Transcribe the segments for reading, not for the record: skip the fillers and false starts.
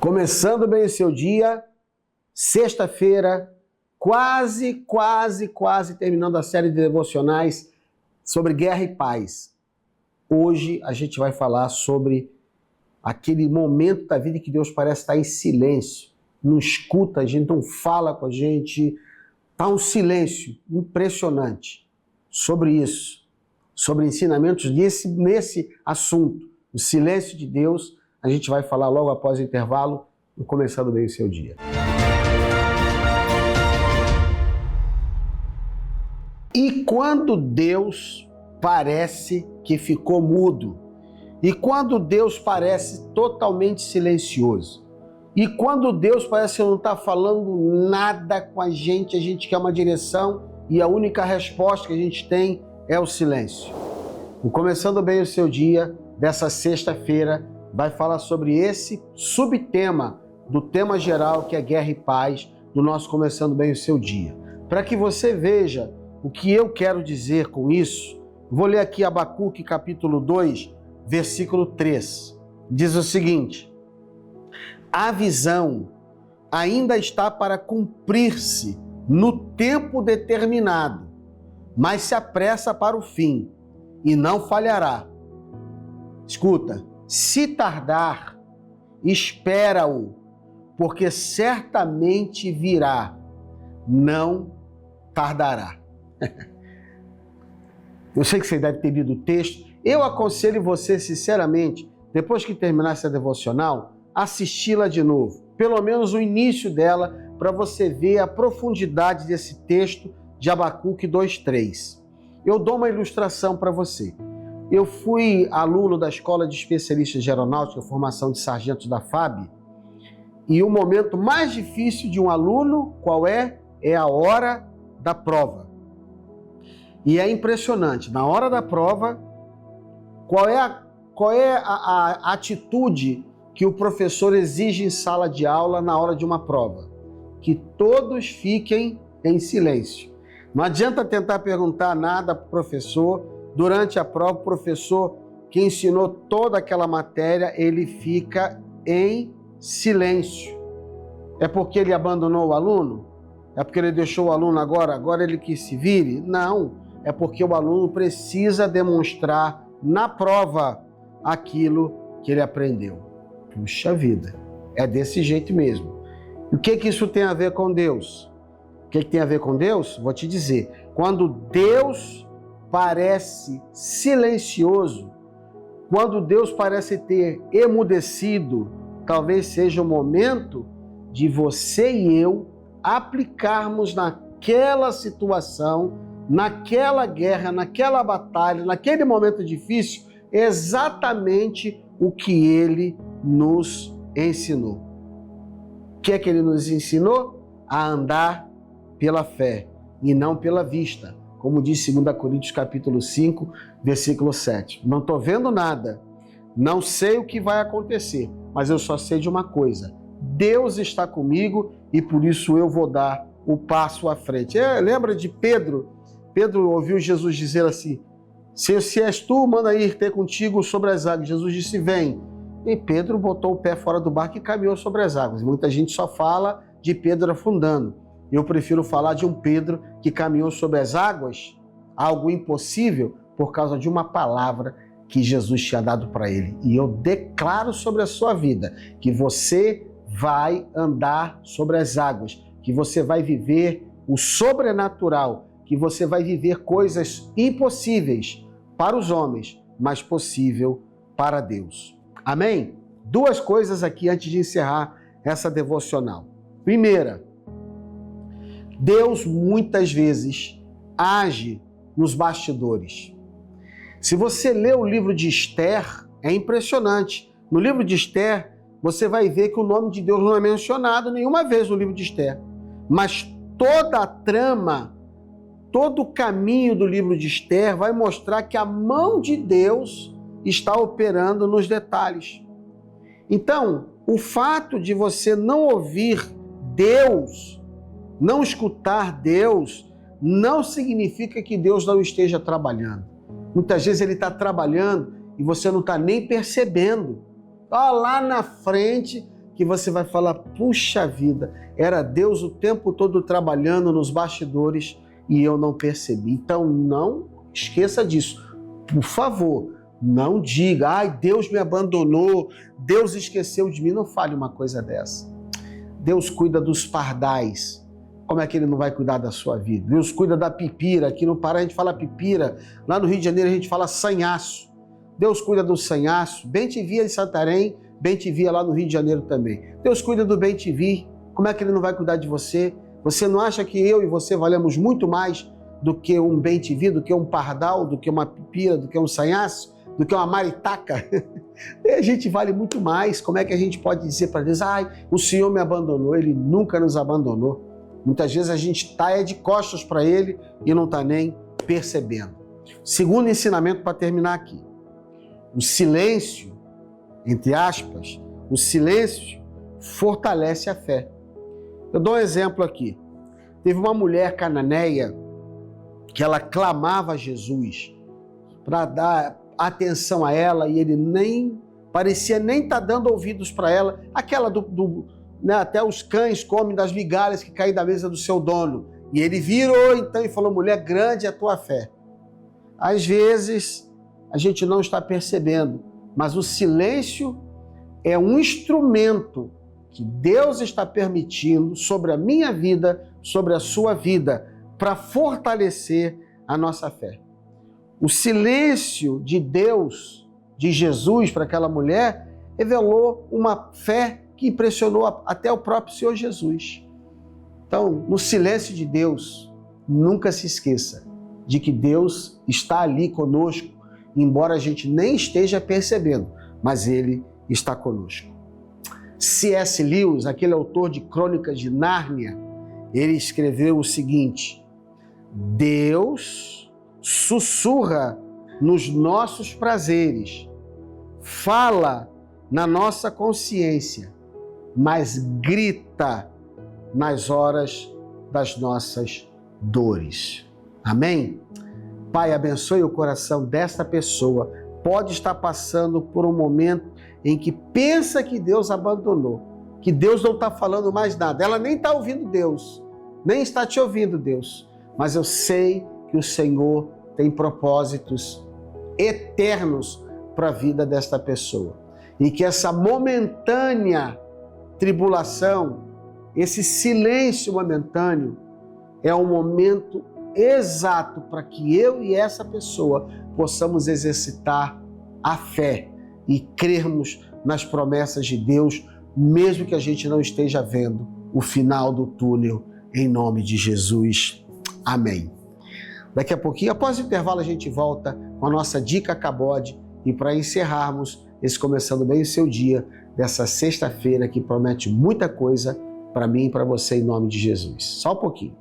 Começando bem o seu dia, sexta-feira, quase terminando a série de devocionais sobre guerra e paz. Hoje a gente vai falar sobre aquele momento da vida que Deus parece estar em silêncio, não escuta a gente, não fala com a gente, está um silêncio impressionante. Sobre isso, sobre ensinamentos nesse assunto, o silêncio de Deus, a gente vai falar logo após o intervalo, no Começando Bem o Seu Dia. E quando Deus parece que ficou mudo? E quando Deus parece totalmente silencioso? E quando Deus parece que não está falando nada com a gente quer uma direção e a única resposta que a gente tem é o silêncio? O Começando Bem o Seu Dia, dessa sexta-feira, vai falar sobre esse subtema do tema geral que é guerra e paz, do nosso Começando Bem o Seu Dia. Para que você veja o que eu quero dizer com isso, vou ler aqui Abacuque capítulo 2, versículo 3. Diz o seguinte: a visão ainda está para cumprir-se no tempo determinado, mas se apressa para o fim e não falhará. Escuta, se tardar, espera-o, porque certamente virá, não tardará. Eu sei que você deve ter lido o texto. Eu aconselho você, sinceramente, depois que terminar essa devocional, assisti-la de novo. Pelo menos o início dela, para você ver a profundidade desse texto de Abacuque 2:3. Eu dou uma ilustração para você. Eu fui aluno da Escola de Especialistas de Aeronáutica, formação de sargentos da FAB, e o momento mais difícil de um aluno, qual é? É a hora da prova. E é impressionante, na hora da prova, qual é a atitude que o professor exige em sala de aula na hora de uma prova? Que todos fiquem em silêncio. Não adianta tentar perguntar nada para o professor. Durante a prova, o professor que ensinou toda aquela matéria, ele fica em silêncio. É porque ele abandonou o aluno? É porque ele deixou o aluno agora ele que se vire? Não. É porque o aluno precisa demonstrar na prova aquilo que ele aprendeu. Puxa vida, é desse jeito mesmo. E o que isso tem a ver com Deus? O que tem a ver com Deus? Vou te dizer. Quando Deus parece silencioso, quando Deus parece ter emudecido, talvez seja o momento de você e eu aplicarmos naquela situação, naquela guerra, naquela batalha, naquele momento difícil, exatamente o que Ele nos ensinou. O que é que Ele nos ensinou? A andar pela fé e não pela vista. Como diz 2 Coríntios capítulo 5, versículo 7. Não estou vendo nada, não sei o que vai acontecer, mas eu só sei de uma coisa: Deus está comigo e por isso eu vou dar o passo à frente. Lembra de Pedro? Pedro ouviu Jesus dizer assim: se és tu, manda ir ter contigo sobre as águas. Jesus disse: vem. E Pedro botou o pé fora do barco e caminhou sobre as águas. Muita gente só fala de Pedro afundando. Eu prefiro falar de um Pedro que caminhou sobre as águas, algo impossível, por causa de uma palavra que Jesus tinha dado para ele. E eu declaro sobre a sua vida que você vai andar sobre as águas, que você vai viver o sobrenatural, que você vai viver coisas impossíveis para os homens, mas possível para Deus. Amém? Duas coisas aqui antes de encerrar essa devocional. Primeira, Deus muitas vezes age nos bastidores. Se você ler o livro de Esther, é impressionante. No livro de Esther, você vai ver que o nome de Deus não é mencionado nenhuma vez no livro de Esther. Mas toda a trama, todo o caminho do livro de Esther vai mostrar que a mão de Deus está operando nos detalhes. Então, o fato de você não ouvir Deus, não escutar Deus, não significa que Deus não esteja trabalhando. Muitas vezes Ele está trabalhando e você não está nem percebendo. Lá na frente que você vai falar, puxa vida, era Deus o tempo todo trabalhando nos bastidores e eu não percebi. Então não esqueça disso. Por favor, não diga, ai, Deus me abandonou, Deus esqueceu de mim. Não fale uma coisa dessa. Deus cuida dos pardais. Como é que ele não vai cuidar da sua vida? Deus cuida da pipira. Aqui no Pará a gente fala pipira. Lá no Rio de Janeiro a gente fala sanhaço. Deus cuida do sanhaço. Bem-te-via em Santarém, bem-te-via lá no Rio de Janeiro também. Deus cuida do bem-te-vi. Como é que ele não vai cuidar de você? Você não acha que eu e você valemos muito mais do que um bem-te-vi, do que um pardal, do que uma pipira, do que um sanhaço, do que uma maritaca? A gente vale muito mais. Como é que a gente pode dizer para Deus, ai, o Senhor me abandonou? Ele nunca nos abandonou. Muitas vezes a gente está de costas para ele e não está nem percebendo. Segundo ensinamento para terminar aqui. O silêncio, entre aspas, o silêncio fortalece a fé. Eu dou um exemplo aqui. Teve uma mulher cananeia que ela clamava a Jesus para dar atenção a ela e ele parecia nem estar dando ouvidos para ela. Aquela né, até os cães comem das migalhas que caem da mesa do seu dono. E ele virou então e falou, mulher, grande é a tua fé. Às vezes a gente não está percebendo, mas o silêncio é um instrumento que Deus está permitindo sobre a minha vida, sobre a sua vida, para fortalecer a nossa fé. O silêncio de Deus, de Jesus para aquela mulher, revelou uma fé que impressionou até o próprio Senhor Jesus. Então, no silêncio de Deus, nunca se esqueça de que Deus está ali conosco, embora a gente nem esteja percebendo, mas Ele está conosco. C.S. Lewis, aquele autor de Crônicas de Nárnia, ele escreveu o seguinte: Deus sussurra nos nossos prazeres, fala na nossa consciência, mas grita nas horas das nossas dores. Amém? Pai, abençoe o coração desta pessoa. Pode estar passando por um momento em que pensa que Deus abandonou, que Deus não está falando mais nada. Ela nem está ouvindo Deus, nem está te ouvindo, Deus. Mas eu sei que o Senhor tem propósitos eternos para a vida desta pessoa. E que essa momentânea tribulação, esse silêncio momentâneo, é um momento exato para que eu e essa pessoa possamos exercitar a fé e crermos nas promessas de Deus, mesmo que a gente não esteja vendo o final do túnel, em nome de Jesus. Amém. Daqui a pouquinho, após o intervalo, a gente volta com a nossa dica Cabode e para encerrarmos esse Começando Bem o Seu Dia, dessa sexta-feira que promete muita coisa para mim e para você, em nome de Jesus. Só um pouquinho.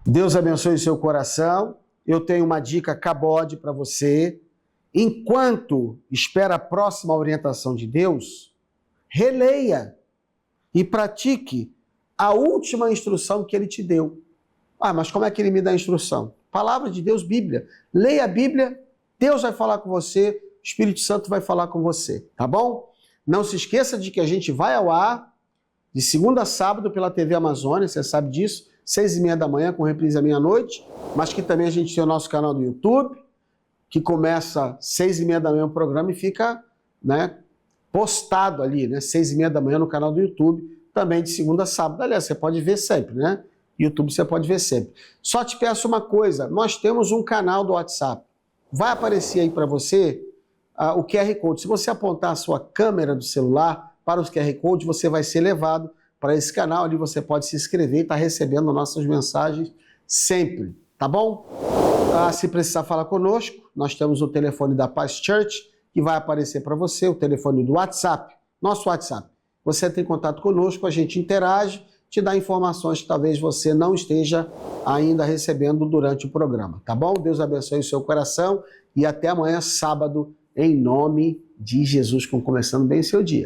Deus abençoe o seu coração. Eu tenho uma dica Cabode para você. Enquanto espera a próxima orientação de Deus, releia e pratique a última instrução que Ele te deu. Ah, mas como é que Ele me dá a instrução? Palavra de Deus, Bíblia. Leia a Bíblia, Deus vai falar com você, o Espírito Santo vai falar com você, tá bom? Não se esqueça de que a gente vai ao ar de segunda a sábado pela TV Amazônia, você sabe disso, 6h30 da manhã, com reprise à meia-noite, mas que também a gente tem o nosso canal do YouTube, que começa 6h30 da manhã o programa e fica, né, postado ali, né, 6h30 da manhã no canal do YouTube, também de segunda a sábado. Aliás, você pode ver sempre, né? YouTube você pode ver sempre. Só te peço uma coisa, nós temos um canal do WhatsApp. Vai aparecer aí para você o QR Code. Se você apontar a sua câmera do celular para os QR Code, você vai ser levado para esse canal. Ali você pode se inscrever e estar recebendo nossas mensagens sempre, tá bom? Se precisar falar conosco, nós temos o telefone da Paz Church, que vai aparecer para você, o telefone do WhatsApp, nosso WhatsApp. Você entra em contato conosco, a gente interage, te dá informações que talvez você não esteja ainda recebendo durante o programa, tá bom? Deus abençoe o seu coração e até amanhã, sábado, em nome de Jesus, Começando Bem o Seu Dia.